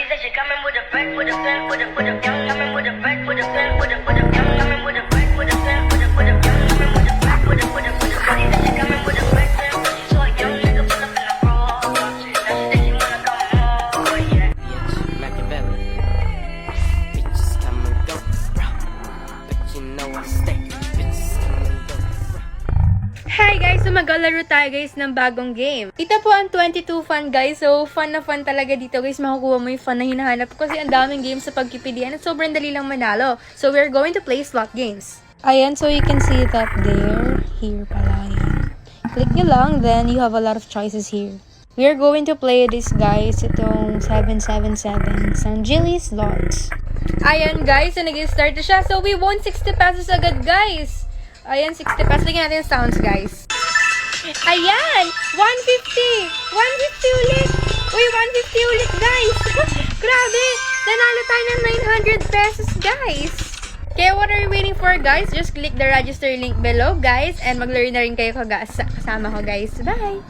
Shorty said she coming with a friend, with a friend, with a young, coming with a friend, with a friend, with a young, coming with a friend, with a friend, with a young, coming with a friend, with a Shorty said she coming with a friend, she saw a young nigga pull up in the bra. Now she said she wanna come more, yeah. Bitch, Machiavelli. Bitches come and go, bro. But you know I stay. Bitches come and go, bro. Hi guys! So maglalaro tayo guys ng bagong game. Ito po ang 22 fun guys. So fun na fun talaga dito guys. Makukuha mo yung fun na hinahanap ko kasi ang daming games sa pagpipilian at sobrang dali lang manalo. So we're going to play slot games. Ayan, so you can see that there. Here pala yan. Click nyo lang, then you have a lot of choices here. We are going to play this guys. Itong 777 Sanjili slots. Ayan guys, so nag-start na siya. So we won 60 pesos agad guys. Ayan, 60 pesos. Lagyan natin yung sounds, guys. Ayan! 150! 150 ulit! Uy, 150 ulit, guys! Grabe! Nanalo tayo ng 900 pesos, guys! Kaya what are you waiting for, guys? Just click the register link below, guys. And maglaro na rin kayo kasama ko, guys. Bye!